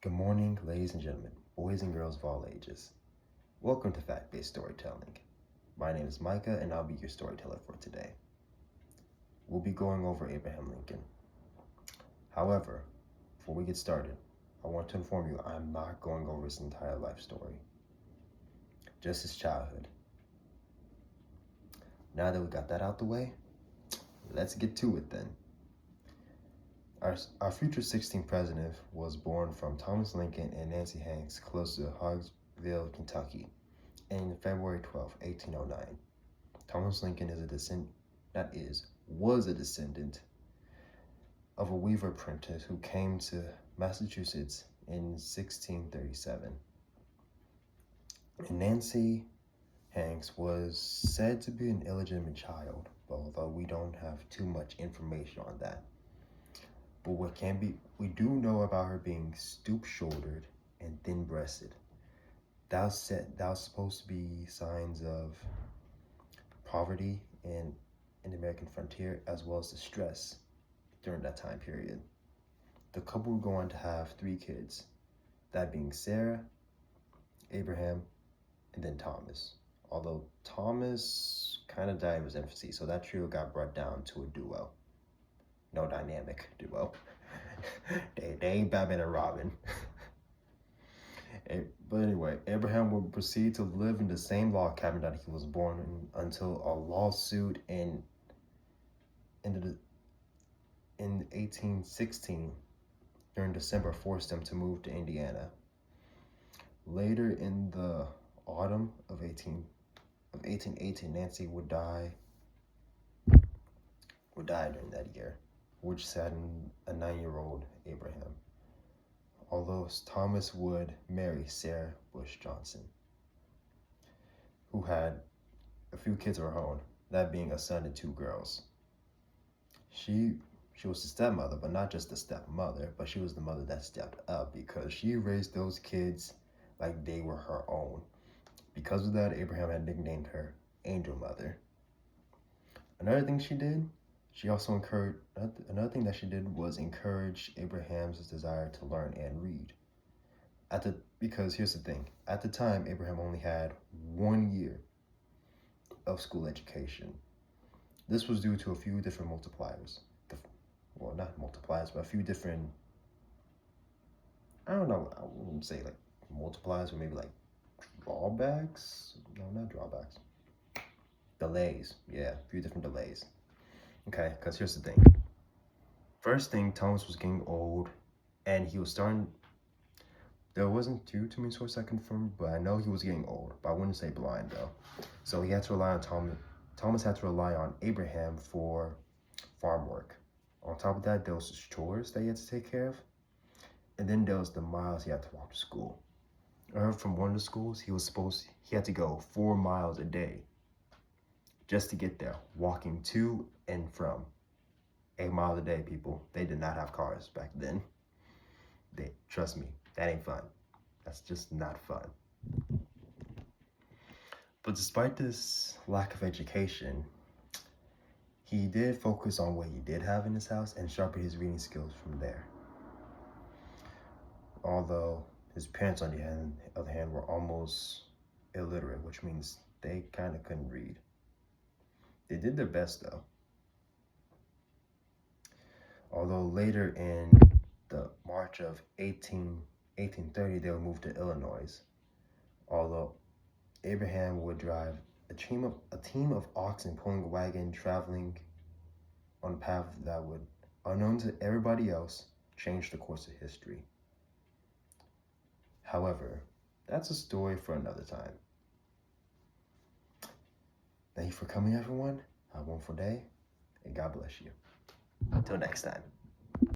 Good morning, ladies and gentlemen, boys and girls of all ages. Welcome to Fact-Based Storytelling. My name is Micah, and I'll be your storyteller for today. We'll be going over Abraham Lincoln. However, before we get started, I want to inform you I'm not going over his entire life story, just his childhood. Now that we got that out the way, let's get to it then. Our future 16th president was born from Thomas Lincoln and Nancy Hanks close to Hogsville, Kentucky, in February 12, 1809. Thomas Lincoln was a descendant of a weaver apprentice who came to Massachusetts in 1637. And Nancy Hanks was said to be an illegitimate child, although we don't have too much information on that. But we do know about her being stoop-shouldered and thin-breasted. That was supposed to be signs of poverty in the American frontier, as well as distress during that time period. The couple would go on to have 3 kids, that being Sarah, Abraham, and then Thomas. Although Thomas kind of died of his infancy, so that trio got brought down to a duo. No dynamic duo. they ain't Batman and Robin. But anyway, Abraham would proceed to live in the same log cabin that he was born in until a lawsuit in 1816 during December forced him to move to Indiana. Later in the autumn of 1818, Nancy would die during that year, which saddened a 9-year-old Abraham. Although Thomas would marry Sarah Bush Johnson, who had a few kids of her own, that being a son and 2 girls. She was the stepmother, but not just the stepmother, but she was the mother that stepped up because she raised those kids like they were her own. Because of that, Abraham had nicknamed her Angel Mother. Another thing that she did was encourage Abraham's desire to learn and read. Because here's the thing, at the time, Abraham only had 1 year of school education. This was due to a few different multipliers. Not multipliers, but a few different, I wouldn't say like multipliers, or maybe like drawbacks. No, not drawbacks. Delays. Yeah, a few different delays. Okay, because here's the thing. First thing, Thomas was getting old, and he was starting. There wasn't too many sources I confirmed, but I know he was getting old. But I wouldn't say blind though. So he had to rely on Thomas. Thomas had to rely on Abraham for farm work. On top of that, there was his chores that he had to take care of, and then there was the miles he had to walk to school. I heard from one of the schools he had to go 4 miles a day just to get there, walking to and from. 8 miles a day, people. They did not have cars back then. Trust me, that ain't fun. That's just not fun. But despite this lack of education, he did focus on what he did have in his house and sharpen his reading skills from there. Although his parents, on the other hand, were almost illiterate, which means they kind of couldn't read. They did their best though. Although later in the March of 1830, they would move to Illinois. Although Abraham would drive a team of oxen pulling a wagon, traveling on a path that would, unknown to everybody else, change the course of history. However, that's a story for another time. Thank you for coming, everyone. Have a wonderful day, and God bless you. Until next time.